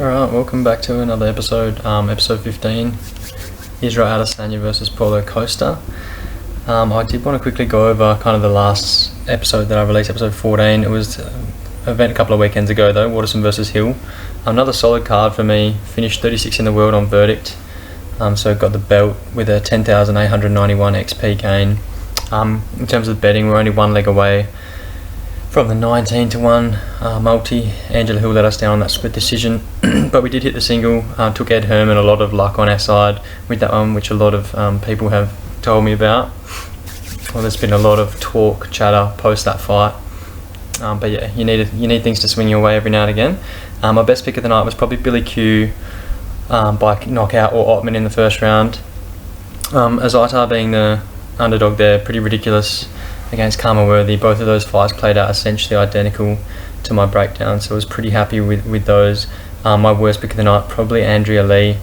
Alright, welcome back to another episode, episode 15, Israel Adesanya versus Paulo Costa. I did want to quickly go over kind of the last episode that I released, episode 14. It was an event a couple of weekends ago though, Waterson versus Hill. Another solid card for me, finished 36 in the world on verdict, so got the belt with a 10,891 XP gain. In terms of betting, we're only one leg away from the 19-1 multi. Angela Hill let us down on that split decision, but we did hit the single. Took Ed Herman, a lot of luck on our side with that one, which a lot of people have told me about. Well, there's been a lot of talk, chatter post that fight, but yeah, you need things to swing your way every now and again. My best pick of the night was probably Billy Q by knockout or Ottman in the first round. Azaitar being the underdog there, pretty ridiculous against Karma Worthy. Both of those fights played out essentially identical to my breakdown, so I was pretty happy with those. My worst pick of the night, probably Andrea Lee.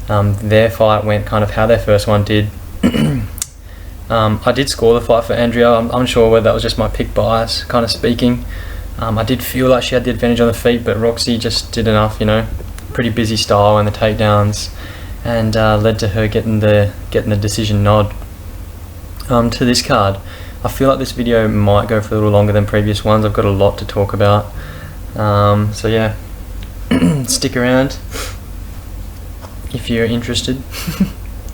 Their fight went kind of how their first one did. I did score the fight for Andrea. I'm unsure whether that was just my pick bias kind of speaking. I did feel like she had the advantage on the feet, but Roxy just did enough, pretty busy style and the takedowns, and led to her getting the decision nod. To this card, I feel like this video might go for a little longer than previous ones. I've got a lot to talk about, so yeah, stick around if you're interested.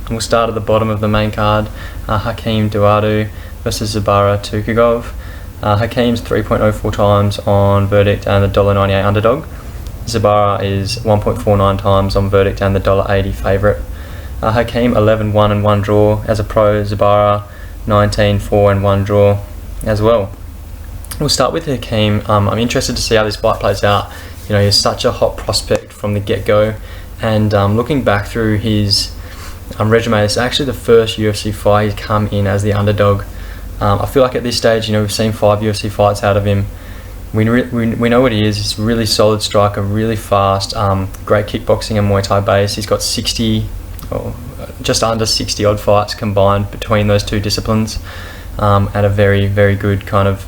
We'll start at the bottom of the main card. Hakeem Duadu versus Zabara Tukagov. Hakeem's 3.04 times on verdict and the $1.98 underdog. Zabara is 1.49 times on verdict and the $1.80 favourite. Hakeem 11-1 and 1 draw as a pro. Zabara 19-4 and 1 draw as well. We'll start with Hakeem. I'm interested to see how this fight plays out. He's such a hot prospect from the get-go, and looking back through his resume, it's actually the first UFC fight he's come in as the underdog. I feel like at this stage, we've seen 5 UFC fights out of him. We know what he is. He's a really solid striker, really fast, great kickboxing and Muay Thai base. He's got 60 or just under 60 odd fights combined between those two disciplines, at a very, very good kind of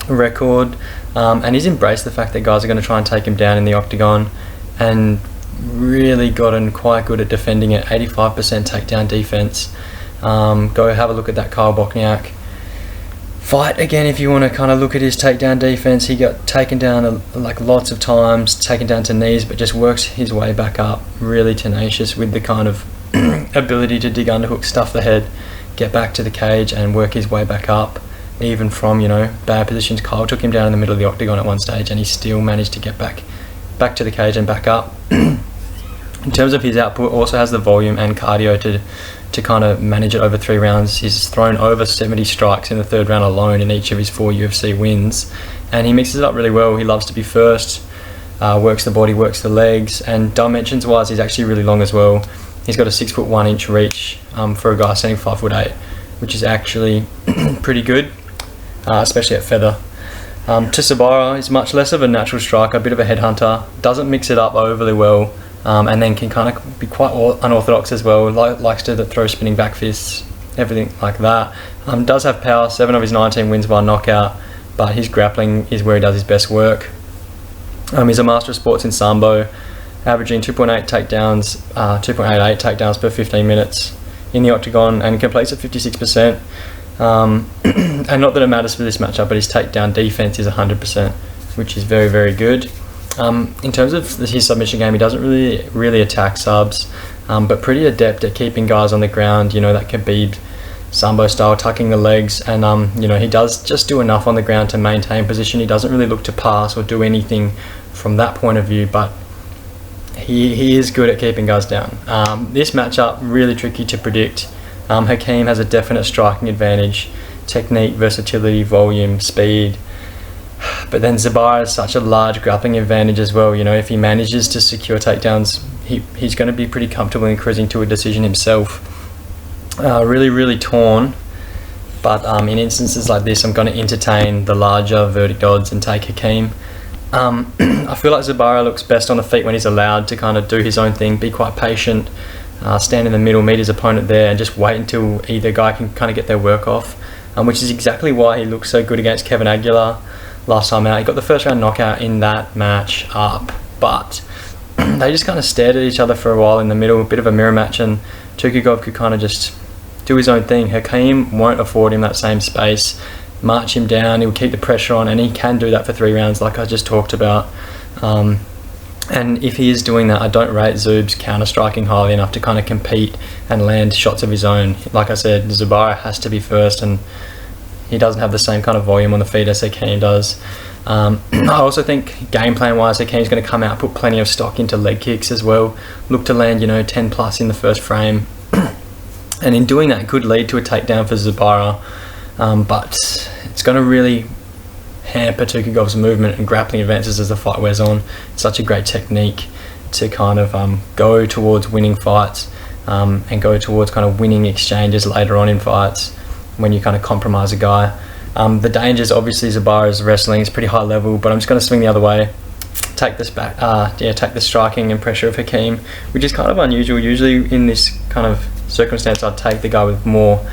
record, and he's embraced the fact that guys are going to try and take him down in the octagon, and really gotten quite good at defending it. 85% takedown defense. Go have a look at that Kyle Bochniak fight again if you want to kind of look at his takedown defense. He got taken down like lots of times, taken down to knees, but just works his way back up. Really tenacious with the kind of ability to dig underhook, stuff the head, get back to the cage and work his way back up, even from bad positions. Kyle took him down in the middle of the octagon at one stage and he still managed to get back to the cage and back up. In terms of his output, also has the volume and cardio to kind of manage it over 3 rounds. He's thrown over 70 strikes in the 3rd round alone in each of his 4 UFC wins, and he mixes it up really well. He loves to be first, works the body, works the legs, and dimensions wise he's actually really long as well. He's got a 6'1" reach for a guy standing 5'8", which is actually pretty good, especially at feather. To Sabara, he's much less of a natural striker, a bit of a headhunter, doesn't mix it up overly well, and then can kind of be quite unorthodox as well, likes to throw spinning back fists, everything like that. Does have power, 7 of his 19 wins by knockout, but his grappling is where he does his best work. He's a master of sports in Sambo, averaging 2.88 takedowns per 15 minutes in the octagon, and completes at 56%. And not that it matters for this matchup, but his takedown defense is 100%, which is very, very good. In terms of his submission game, he doesn't really attack subs, but pretty adept at keeping guys on the ground, that Khabib Sambo style, tucking the legs, and he does just do enough on the ground to maintain position. He doesn't really look to pass or do anything from that point of view, but he is good at keeping guys down. This matchup, really tricky to predict. Hakeem has a definite striking advantage, technique, versatility, volume, speed. But then Zabara has such a large grappling advantage as well. If he manages to secure takedowns, he's going to be pretty comfortable in cruising to a decision himself. Really, really torn. But in instances like this, I'm going to entertain the larger verdict odds and take Hakeem. I feel like Zabara looks best on the feet when he's allowed to kind of do his own thing, be quite patient, stand in the middle, meet his opponent there, and just wait until either guy can kind of get their work off, which is exactly why he looked so good against Kevin Aguilar last time out. He got the 1st round knockout in that match up, but they just kind of stared at each other for a while in the middle, a bit of a mirror match, and Tukhugov could kind of just do his own thing. Hakeem won't afford him that same space, march him down, he'll keep the pressure on, and he can do that for 3 rounds like I just talked about. And if he is doing that, I don't rate Zub's counter-striking highly enough to kind of compete and land shots of his own. Like I said, Zubaira has to be first, and he doesn't have the same kind of volume on the feet as Hakeem does. I also think game plan wise, Hakeem's going to come out, put plenty of stock into leg kicks as well, look to land 10 plus in the first frame, and in doing that could lead to a takedown for Zubaira, but it's going to really hamper Tukhugov's movement and grappling advances as the fight wears on. It's such a great technique to kind of go towards winning fights, and go towards kind of winning exchanges later on in fights when you kind of compromise a guy. The dangers, obviously, Zubaira's wrestling is pretty high level, but I'm just going to swing the other way, take this back, take the striking and pressure of Hakeem, which is kind of unusual. Usually in this kind of circumstance, I'd take the guy with more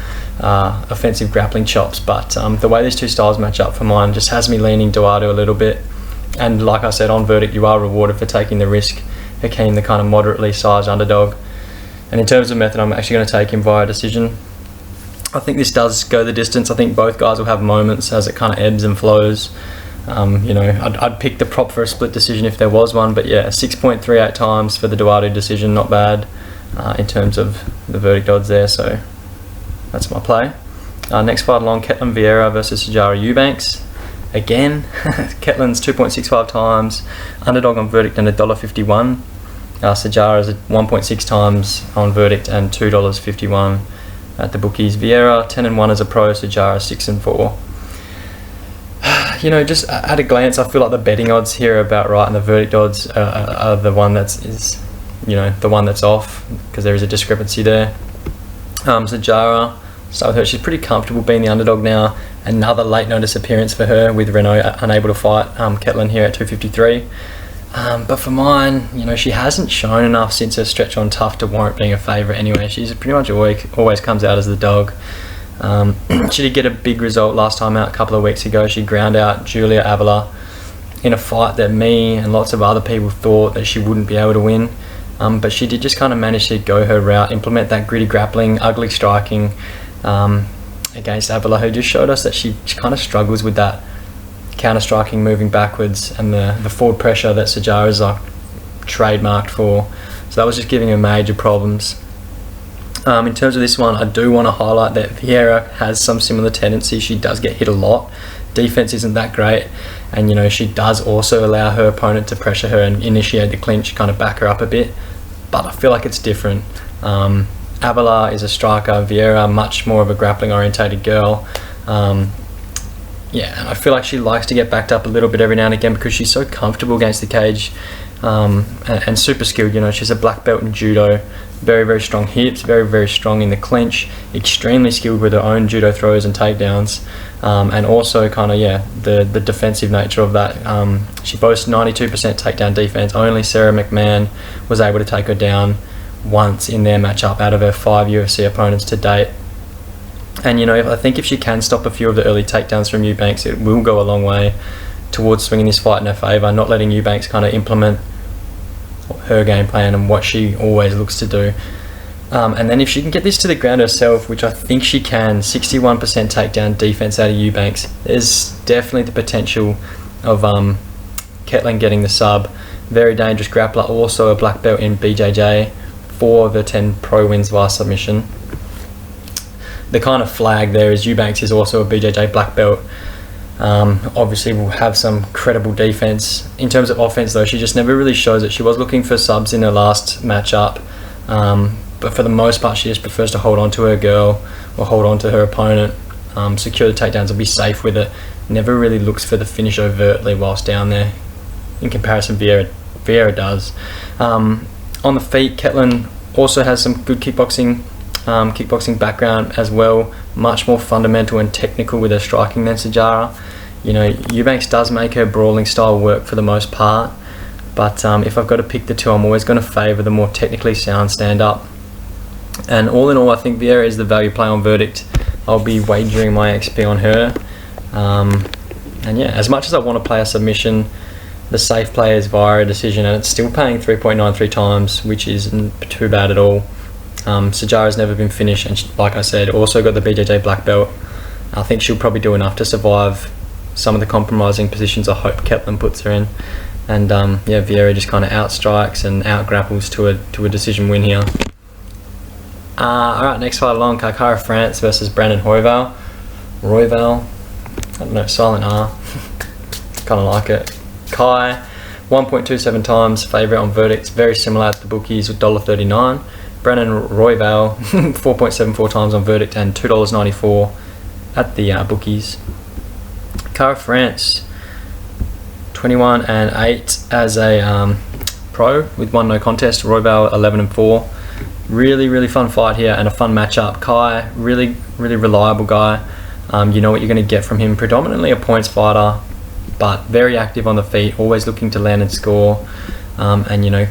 offensive grappling chops, but the way these two styles match up for mine just has me leaning Duardo a little bit. And like I said, on verdict, you are rewarded for taking the risk. Hakeem, the kind of moderately sized underdog. And in terms of method, I'm actually going to take him via decision. I think this does go the distance. I think both guys will have moments as it kind of ebbs and flows. I'd pick the prop for a split decision if there was one, but yeah, 6.38 times for the Duardo decision, not bad in terms of the verdict odds there, so that's my play. Next fight along, Ketlen Vieira versus Sijara Eubanks. Again, Ketlen's 2.65 times, underdog on verdict and $1.51. Sijara's at 1.6 times on verdict and $2.51 at the bookies. Vieira 10-1 as a pro, Sijara 6-4. Just at a glance, I feel like the betting odds here are about right, and the verdict odds are the one the one that's off, because there is a discrepancy there. Sijara, start with her. She's pretty comfortable being the underdog now. Another late notice appearance for her with Renault unable to fight Ketlen here at 253. But for mine, she hasn't shown enough since her stretch on Tough to warrant being a favourite anyway. She's pretty much always comes out as the dog. She did get a big result last time out a couple of weeks ago. She ground out Julia Avila in a fight that me and lots of other people thought that she wouldn't be able to win. But she did just kind of manage to go her route, implement that gritty grappling, ugly striking against Avila, who just showed us that she kind of struggles with that counter striking, moving backwards, and the forward pressure that Sijara's trademarked for. So that was just giving her major problems. In terms of this one, I do want to highlight that Vieira has some similar tendencies. She does get hit a lot. Defense isn't that great, and she does also allow her opponent to pressure her and initiate the clinch, kind of back her up a bit. But I feel like it's different. Avila is a striker, Vieira much more of a grappling orientated girl. And I feel like she likes to get backed up a little bit every now and again because she's so comfortable against the cage, and super skilled. She's a black belt in judo, very, very strong hips, very, very strong in the clinch, extremely skilled with her own judo throws and takedowns, and also kind of, the defensive nature of that. She boasts 92% takedown defense. Only Sarah McMahon was able to take her down once in their matchup out of her 5 UFC opponents to date. And I think if she can stop a few of the early takedowns from Eubanks, it will go a long way towards swinging this fight in her favour, not letting Eubanks kind of implement her game plan and what she always looks to do. And then if she can get this to the ground herself, which I think she can, 61% takedown defense out of Eubanks, there's definitely the potential of Ketlen getting the sub. Very dangerous grappler, also a black belt in BJJ, 4 of her 10 pro wins via submission. The kind of flag there is Eubanks is also a BJJ black belt. Obviously will have some credible defense. In terms of offense though, she just never really shows it. She was looking for subs in her last matchup, but for the most part she just prefers to hold on to her girl or hold on to her opponent, secure the takedowns and be safe with it. Never really looks for the finish overtly whilst down there. In comparison, Vieira does. On the feet, Ketlen also has some good kickboxing background as well, much more fundamental and technical with her striking than Sijara. Eubanks does make her brawling style work for the most part, but if I've got to pick the two, I'm always going to favour the more technically sound stand-up. And all in all, I think Vieira is the value play on verdict. I'll be wagering my XP on her. And yeah, as much as I want to play a submission, The safe play is via a decision, and it's still paying 3.93 times, which isn't too bad at all. Sajara's never been finished, and like I said, also got the BJJ black belt. I think she'll probably do enough to survive some of the compromising positions I hope Ketlen puts her in. And Vieira just kind of outstrikes and outgrapples to a decision win here. Alright, next fight along, Kakara France versus Brandon Royval. I don't know, silent R. Kind of like it. Kai, 1.27 times favourite on verdicts, very similar at the bookies with $1.39. Brandon Royval, 4.74 times on verdict and $2.94 at the bookies. Kakara France, 21-8 as a pro with 1 no contest. Royval 11-4. Really fun fight here and a fun matchup. Kai, really reliable guy. You know what you're going to get from him. Predominantly a points fighter, but very active on the feet, always looking to land and score, and you know,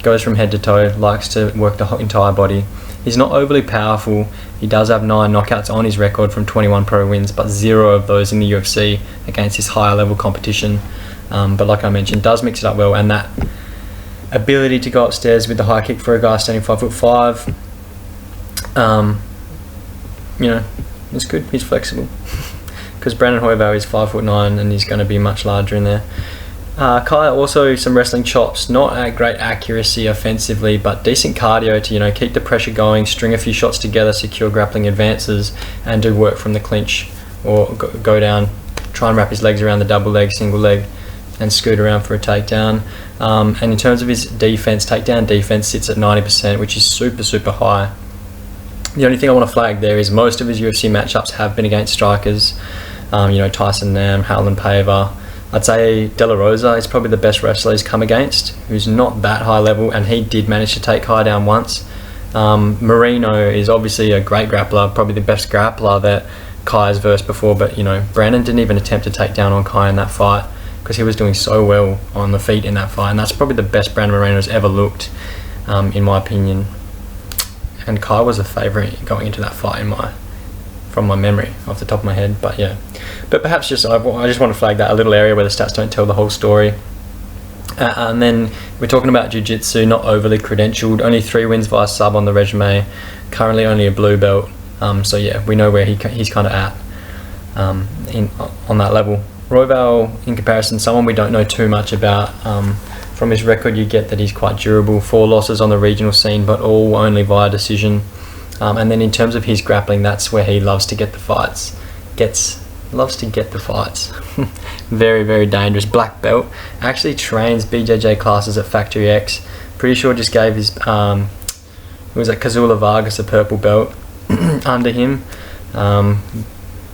goes from head to toe, likes to work the entire body. He's not overly powerful. He does have 9 knockouts on his record from 21 pro wins, but 0 of those in the UFC against his higher level competition. But like I mentioned, does mix it up well, and that ability to go upstairs with the high kick for a guy standing 5'5", you know, it's good. He's flexible. Because Brandon Royval is 5'9" and he's going to be much larger in there. Kai, also some wrestling chops, not at great accuracy offensively, but decent cardio to, you know, keep the pressure going, string a few shots together, secure grappling advances, and do work from the clinch, or go down, try and wrap his legs around the double leg, single leg, and scoot around for a takedown. And in terms of his defense, takedown defense sits at 90%, which is super high. The only thing I want to flag there is most of his UFC matchups have been against strikers. You know, Tyson Nam, Howland Pava. I'd say De La Rosa is probably the best wrestler he's come against, who's not that high level, and he did manage to take Kai down once. Marino is obviously a great grappler, probably the best grappler that Kai has versed before, but you know, Brandon didn't even attempt to take down on Kai in that fight because he was doing so well on the feet in that fight, and that's probably the best Brandon Moreno's ever looked, in my opinion. And Kai was a favourite going into that fight from my memory, off the top of my head. But yeah, but perhaps I just want to flag that a little area where the stats don't tell the whole story. And then we're talking about jiu-jitsu, not overly credentialed, only 3 wins via sub on the resume, currently only a blue belt. So yeah, we know where he's kind of at on that level. Royval, in comparison, someone we don't know too much about. From his record, you get that he's quite durable. 4 losses on the regional scene, but all only via decision. And then in terms of his grappling, that's where he loves to get the fights. Loves to get the fights. Very dangerous. Black belt. Actually trains BJJ classes at Factory X. Pretty sure just gave his Kazula Vargas a purple belt under him.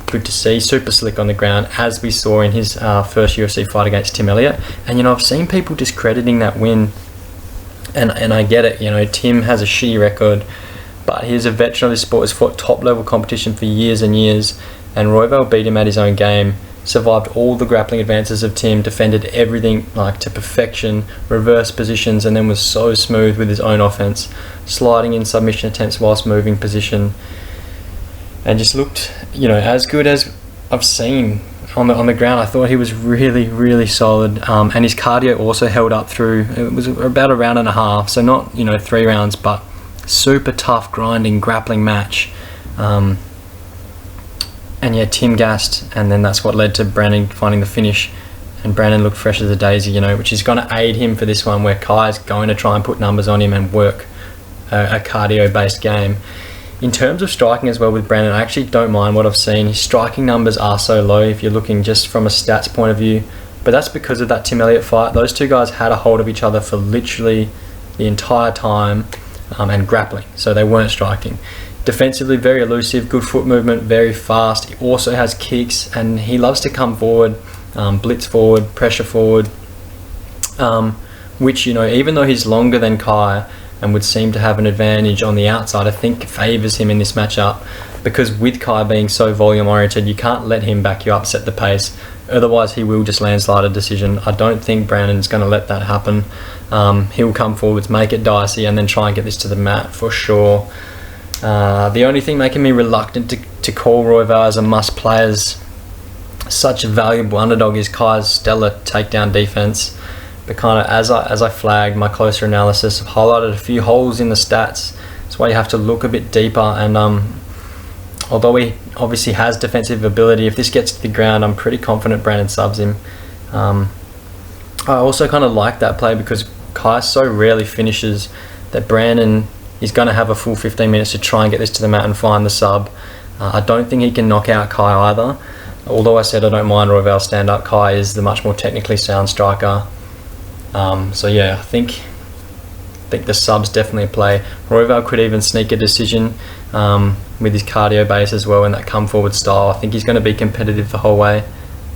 Good to see. Super slick on the ground, as we saw in his first UFC fight against Tim Elliott. And you know, I've seen people discrediting that win, and I get it. You know, Tim has a shitty record, but he's a veteran of this sport, has fought top level competition for years and years, and Royval beat him at his own game, survived all the grappling advances of Tim, defended everything like to perfection, reverse positions, and then was so smooth with his own offense, sliding in submission attempts whilst moving position, and just looked, you know, as good as I've seen on the ground. I thought he was really solid, and his cardio also held up through. It was about a round and a half, so not, you know, 3 rounds, but super tough, grinding, grappling match. And yeah, Tim gassed, and then that's what led to Brandon finding the finish, and Brandon looked fresh as a daisy, you know, which is going to aid him for this one, where Kai's going to try and put numbers on him and work a cardio-based game. In terms of striking as well with Brandon, I actually don't mind what I've seen. His striking numbers are so low if you're looking just from a stats point of view, but that's because of that Tim Elliott fight. Those 2 guys had a hold of each other for literally the entire time, and grappling, so they weren't striking. Defensively, very elusive, good foot movement, very fast. He also has kicks, and he loves to come forward, blitz forward, pressure forward, which, you know, even though he's longer than Kai and would seem to have an advantage on the outside, I think favours him in this matchup, because with Kai being so volume oriented, you can't let him back you up, set the pace, otherwise he will just landslide a decision. I don't think Brandon's going to let that happen. He'll come forwards, make it dicey, and then try and get this to the mat for sure. The only thing making me reluctant to call Royval as a must play such a valuable underdog is Kai's stellar takedown defense. But kind of as I flagged my closer analysis, I've highlighted a few holes in the stats. That's why you have to look a bit deeper. And although he obviously has defensive ability, if this gets to the ground, I'm pretty confident Brandon subs him. I also kind of like that play because Kai so rarely finishes that Brandon is going to have a full 15 minutes to try and get this to the mat and find the sub. I don't think he can knock out Kai either. Although I said I don't mind Royval's stand-up, Kai is the much more technically sound striker. So yeah, I think the sub's definitely a play. Royval could even sneak a decision with his cardio base as well and that come forward style. I think he's going to be competitive the whole way.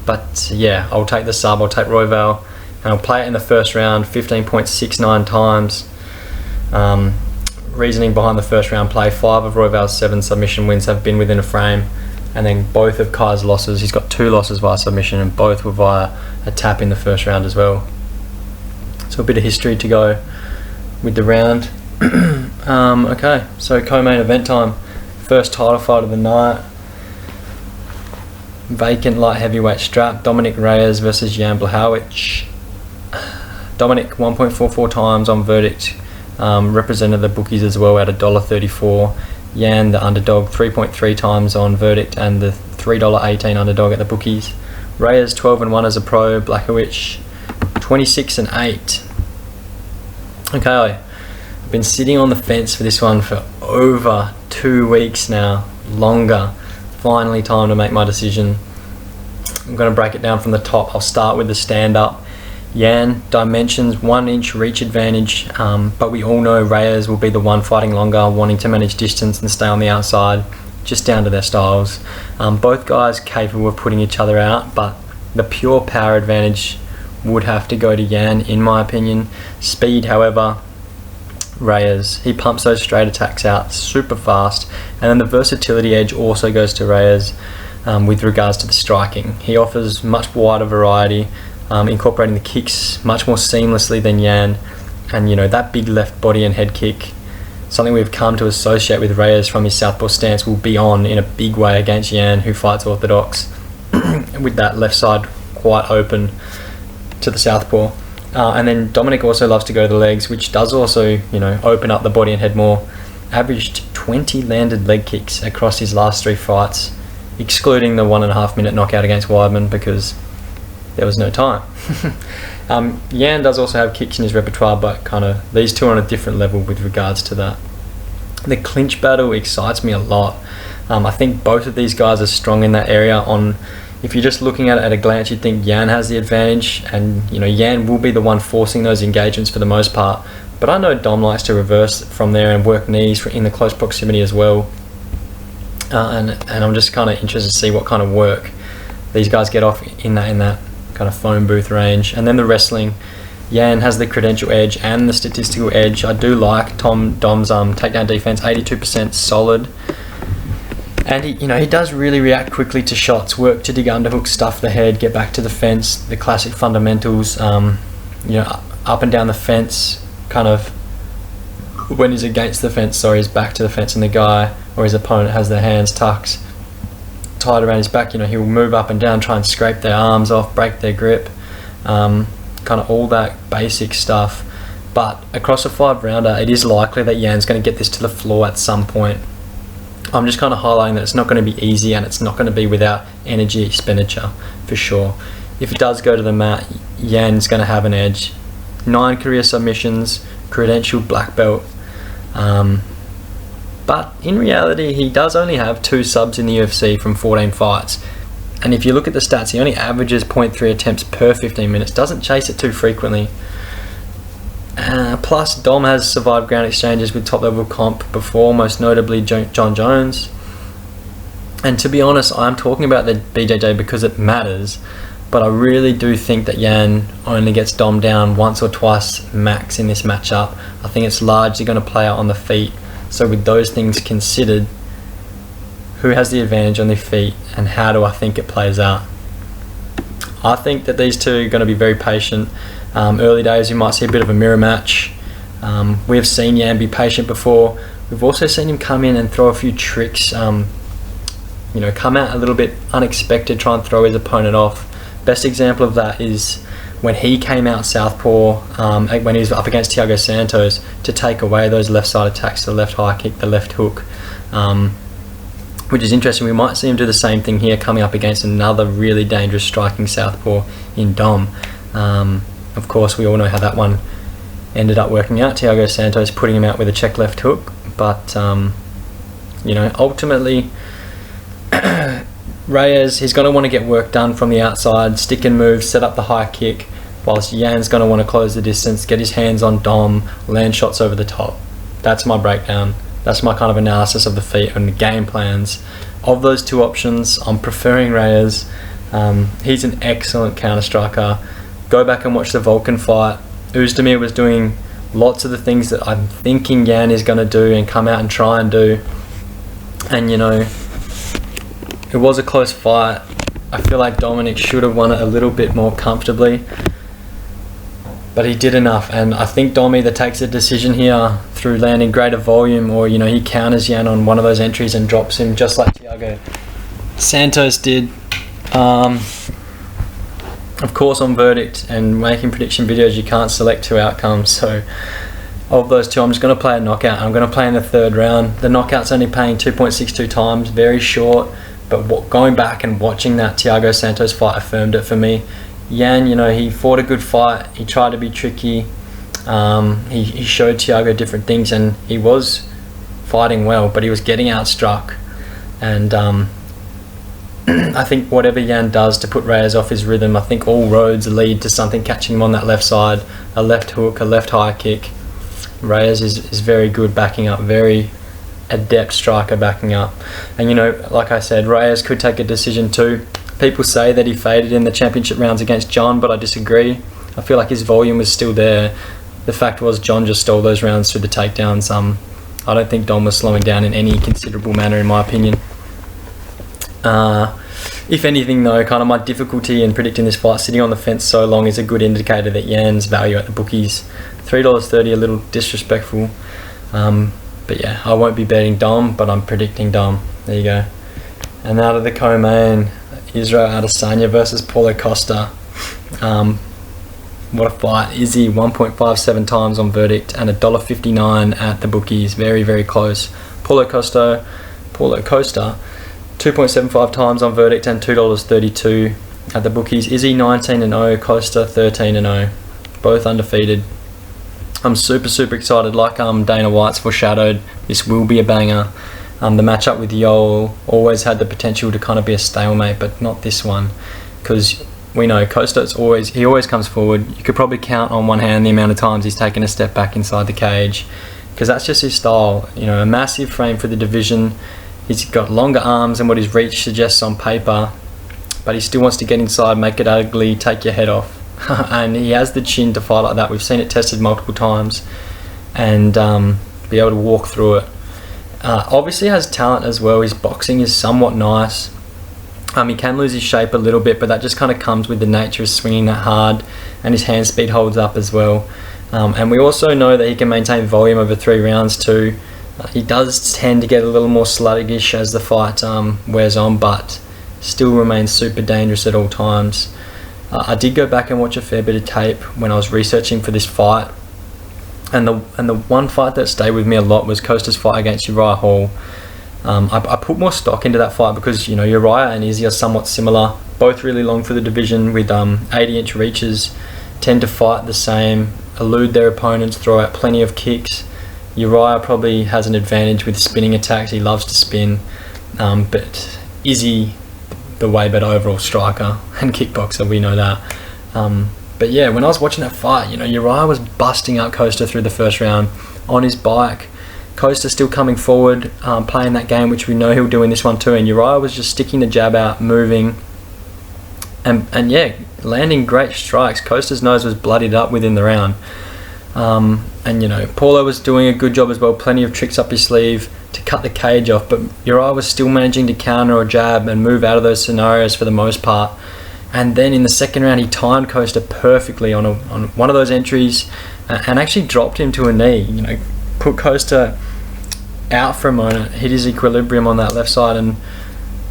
But yeah, I'll take the sub, I'll take Royval, and I'll play it in the first round, 15.69 times. Reasoning behind the first round play, 5 of Royval's 7 submission wins have been within a frame, and then both of Kai's losses, he's got 2 losses via submission and both were via a tap in the first round as well. So a bit of history to go with the round. Okay, so co-main event time. First title fight of the night. Vacant light heavyweight strap. Dominic Reyes versus Jan Blachowicz. Dominic 1.44 times on verdict. Represented the bookies as well at $1.34. Jan, the underdog, 3.3 times on verdict and the $3.18 underdog at the bookies. Reyes 12-1 as a pro. Blachowicz 26-8. Okay, I've been sitting on the fence for this one for over 2 weeks now, longer. Finally time to make my decision. I'm going to break it down from the top. I'll start with the stand-up. Jan, dimensions, 1 inch reach advantage, but we all know Reyes will be the one fighting longer, wanting to manage distance and stay on the outside, just down to their styles. Both guys capable of putting each other out, but the pure power advantage would have to go to Jan, in my opinion. Speed, however, Reyes. He pumps those straight attacks out super fast, and then the versatility edge also goes to Reyes with regards to the striking. He offers much wider variety, incorporating the kicks much more seamlessly than Jan, and you know, that big left body and head kick, something we've come to associate with Reyes from his southpaw stance, will be on in a big way against Jan, who fights orthodox with that left side quite open to the southpaw. And then Dominic also loves to go to the legs, which does also, you know, open up the body and head more. Averaged 20 landed leg kicks across his last 3 fights, excluding the 1.5 minute knockout against Weidman because there was no time. Jan does also have kicks in his repertoire, but kind of these two are on a different level with regards to that. The clinch battle excites me a lot. I think both of these guys are strong in that area. If you're just looking at it at a glance, you'd think Jan has the advantage, and you know, Jan will be the one forcing those engagements for the most part. But I know Dom likes to reverse from there and work knees in the close proximity as well. And I'm just kind of interested to see what kind of work these guys get off in that kind of phone booth range. And then the wrestling, Jan has the credential edge and the statistical edge. I do like Dom's takedown defense, 82% solid. And he does really react quickly to shots, work to dig underhooks, stuff the head, get back to the fence, the classic fundamentals, up and down the fence, kind of when he's against the fence, he's back to the fence and the guy or his opponent has their hands tied around his back, he will move up and down, try and scrape their arms off, break their grip, kind of all that basic stuff. But across a 5-rounder, it is likely that Jan's going to get this to the floor at some point. I'm just kind of highlighting that it's not going to be easy and it's not going to be without energy expenditure for sure. If it does go to the mat, Jan's going to have an edge. 9 career submissions, credentialed black belt. But in reality, he does only have 2 subs in the UFC from 14 fights. And if you look at the stats, he only averages 0.3 attempts per 15 minutes, doesn't chase it too frequently. Plus, Dom has survived ground exchanges with top-level comp before, most notably John Jones. And to be honest, I'm talking about the BJJ because it matters, but I really do think that Jan only gets Dom down once or twice max in this matchup. I think it's largely going to play out on the feet. So with those things considered, who has the advantage on the feet and how do I think it plays out? I think that these two are going to be very patient. Early days, you might see a bit of a mirror match. We have seen Jan be patient before. We've also seen him come in and throw a few tricks come out a little bit unexpected, try and throw his opponent off. Best example of that is when he came out southpaw, when he was up against Thiago Santos, to take away those left side attacks, the left high kick, the left hook, which is interesting. We might see him do the same thing here, coming up against another really dangerous striking southpaw in Dom. Of course, we all know how that one ended up working out. Thiago Santos putting him out with a check left hook, but ultimately Reyes, he's going to want to get work done from the outside, stick and move, set up the high kick, whilst Yan's going to want to close the distance, get his hands on Dom, land shots over the top. That's my breakdown. That's my kind of analysis of the feat and the game plans. Of those two options, I'm preferring Reyes. He's an excellent counter striker. Go back and watch the Vulcan fight. Oezdemir was doing lots of the things that I'm thinking Yan is going to do and come out and try and do. And it was a close fight. I feel like Dominic should have won it a little bit more comfortably, but he did enough. And I think Dom either takes a decision here through landing greater volume, or he counters Yan on one of those entries and drops him, just like Thiago Santos did. Of course, on verdict and making prediction videos, you can't select two outcomes. So of those two, I'm just going to play a knockout. I'm going to play in the third round. The knockout's only paying 2.62 times, very short. But going back and watching that Thiago Santos fight affirmed it for me. Yan, he fought a good fight. He tried to be tricky. He showed Thiago different things, and he was fighting well, but he was getting outstruck. And I think whatever Yan does to put Reyes off his rhythm, I think all roads lead to something catching him on that left side, a left hook, a left high kick. Reyes is very good backing up, very adept striker backing up. And like I said, Reyes could take a decision too. People say that he faded in the championship rounds against John, but I disagree. I feel like his volume was still there. The fact was John just stole those rounds through the takedowns. I don't think Dom was slowing down in any considerable manner, in my opinion. If anything though, kind of my difficulty in predicting this fight sitting on the fence so long is a good indicator that Yan's value at the bookies. $3.30, a little disrespectful. But yeah, I won't be betting Dom, but I'm predicting Dom. There you go. And out of the co-main, Israel Adesanya versus Paulo Costa. What a fight. Izzy 1.57 times on verdict and $1.59 at the bookies. Very, very close. Paulo Costa 2.75 times on verdict and $2.32 at the bookies. Izzy 19-0, Costa 13-0. Both undefeated. I'm super excited. Like Dana White's foreshadowed, this will be a banger. The matchup with Yoel always had the potential to kind of be a stalemate, but not this one, because we know Costa always comes forward. You could probably count on one hand the amount of times he's taken a step back inside the cage, because that's just his style. A massive frame for the division. He's got longer arms than what his reach suggests on paper, but he still wants to get inside, make it ugly, take your head off. And he has the chin to fight like that. We've seen it tested multiple times, and be able to walk through it. Obviously has talent as well. His boxing is somewhat nice. He can lose his shape a little bit, but that just kind of comes with the nature of swinging that hard, and his hand speed holds up as well. And we also know that he can maintain volume over 3 rounds too. He does tend to get a little more sluggish as the fight wears on, but still remains super dangerous at all times. I did go back and watch a fair bit of tape when I was researching for this fight, and the one fight that stayed with me a lot was Costa's fight against Uriah Hall. I put more stock into that fight because Uriah and Izzy are somewhat similar, both really long for the division with 80-inch reaches, tend to fight the same, elude their opponents, throw out plenty of kicks. Uriah probably has an advantage with spinning attacks. He loves to spin, but Izzy, the way better overall striker and kickboxer, we know that. But yeah, when I was watching that fight, Uriah was busting up Costa through the first round on his bike. Costa still coming forward, playing that game, which we know he'll do in this one too, and Uriah was just sticking the jab out, moving, and yeah, landing great strikes. Costa's nose was bloodied up within the round. And Paulo was doing a good job as well, plenty of tricks up his sleeve to cut the cage off, but Uriah was still managing to counter or jab and move out of those scenarios for the most part. And then in the second round, he timed Costa perfectly on one of those entries, and actually dropped him to a knee. Put Costa out for a moment, hit his equilibrium on that left side, and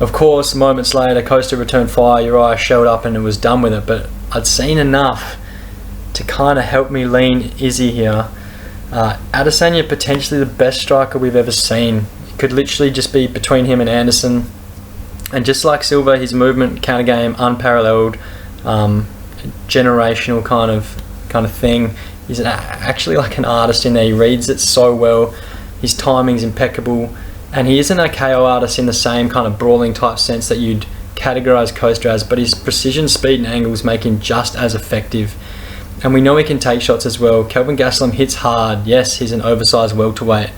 Of course, moments later, Costa returned fire, Uriah showed up and it was done with it, but I'd seen enough to kind of help me lean Izzy here. Adesanya, potentially the best striker we've ever seen. It could literally just be between him and Anderson. And just like Silva, his movement, counter game, unparalleled, generational kind of thing. He's actually like an artist in there. He reads it so well. His timing's impeccable. And he isn't a KO artist in the same kind of brawling type sense that you'd categorize Costa as, but his precision, speed and angles make him just as effective. And we know he can take shots as well. Kelvin Gastelum hits hard. Yes, he's an oversized welterweight,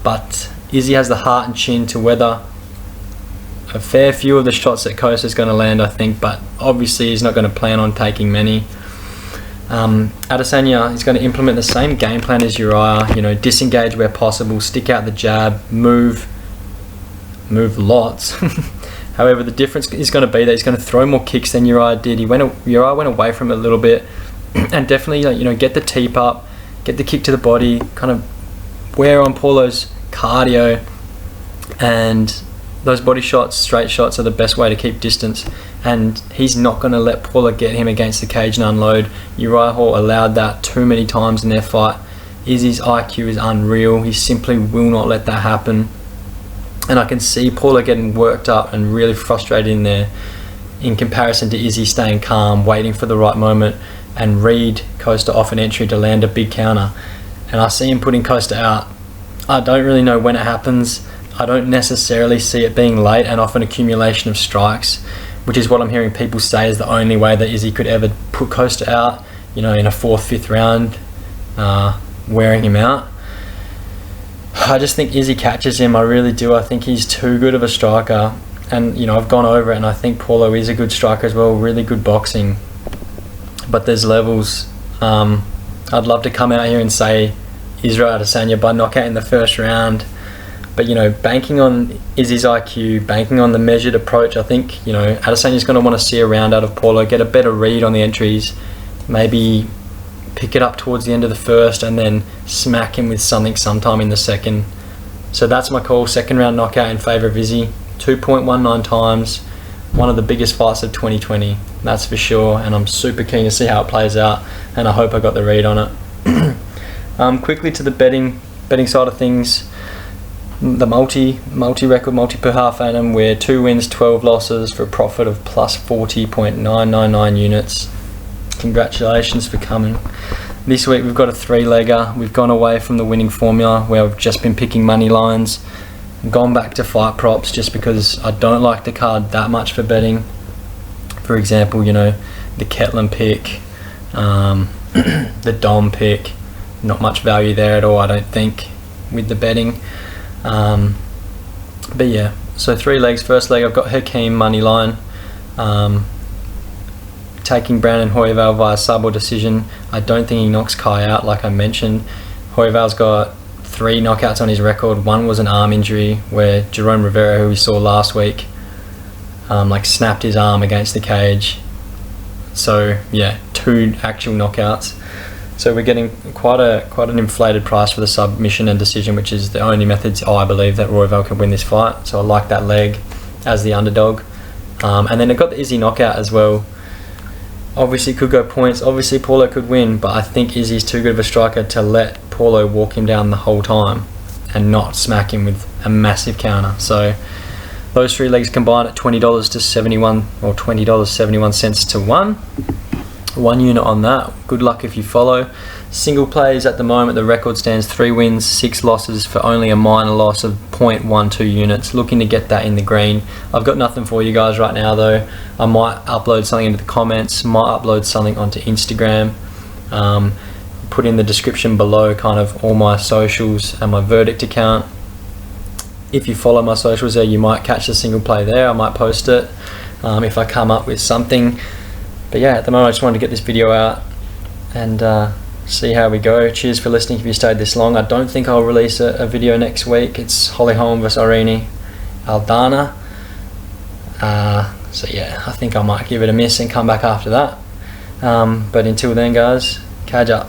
but Izzy has the heart and chin to weather a fair few of the shots that Costa's going to land, I think, but obviously he's not going to plan on taking many. Adesanya is going to implement the same game plan as Uriah, disengage where possible, stick out the jab, move lots. However, the difference is going to be that he's going to throw more kicks than Uriah did. Uriah went away from it a little bit, and definitely get the teep up, get the kick to the body, kind of wear on Paulo's cardio, and those body shots, straight shots, are the best way to keep distance. And he's not going to let Paulo get him against the cage and unload. Uriah Hall allowed that too many times in their fight. Izzy's IQ is unreal. He simply will not let that happen. And I can see Paulo getting worked up and really frustrated in there, in comparison to Izzy staying calm, waiting for the right moment, and read Costa off an entry to land a big counter. And I see him putting Costa out. I don't really know when it happens. I don't necessarily see it being late and off an accumulation of strikes, which is what I'm hearing people say is the only way that Izzy could ever put Costa out, in a 4th, 5th round, wearing him out. I just think Izzy catches him. I really do. I think he's too good of a striker. And, I've gone over it, and I think Paulo is a good striker as well, really good boxing. But there's levels. I'd love to come out here and say Israel Adesanya by knockout in the first round. But, banking on Izzy's IQ, banking on the measured approach, I think, Adesanya's going to want to see a round out of Paulo, get a better read on the entries, maybe pick it up towards the end of the first and then smack him with something sometime in the second. So that's my call, second round knockout in favour of Izzy. 2.19 times, one of the biggest fights of 2020, that's for sure, and I'm super keen to see how it plays out, and I hope I got the read on it. Quickly to the betting side of things. The multi-record, multi-per half annum, we're 2 wins, 12 losses for a profit of plus 40.999 units. Congratulations for coming. This week we've got a 3-legger. We've gone away from the winning formula where we've just been picking money lines, gone back to fight props just because I don't like the card that much for betting. For example, the Ketlin pick, the Dom pick, not much value there at all, I don't think, with the betting. But yeah, so 3 legs. First leg I've got Hakeem money line, taking Brandon Royval via sub or decision. I don't think he knocks Kai out like I mentioned. Royval's got 3 knockouts on his record. One was an arm injury where Jerome Rivera, who we saw last week, snapped his arm against the cage. So yeah, 2 actual knockouts. So we're getting quite an inflated price for the submission and decision, which is the only methods I believe that Royval can win this fight. So I like that leg as the underdog. And then I got the Izzy knockout as well. Obviously could go points. Obviously Paulo could win, but I think Izzy's too good of a striker to let Paulo walk him down the whole time and not smack him with a massive counter. So those 3 legs combined at $20 to 71 or $20.71 to 1 unit on that. Good luck if you follow. Single plays at the moment, the record stands 3 wins, 6 losses for only a minor loss of 0.12 units. Looking to get that in the green. I've got nothing for you guys right now though. I might upload something into the comments, might upload something onto Instagram. Put in the description below kind of all my socials and my verdict account. If you follow my socials there, you might catch the single play there. I might post it if I come up with something. But yeah, at the moment I just wanted to get this video out and see how we go. Cheers for listening if you stayed this long. I don't think I'll release a video next week. It's Holly Holm vs Irene Aldana. So yeah, I think I might give it a miss and come back after that. But until then guys, catch up.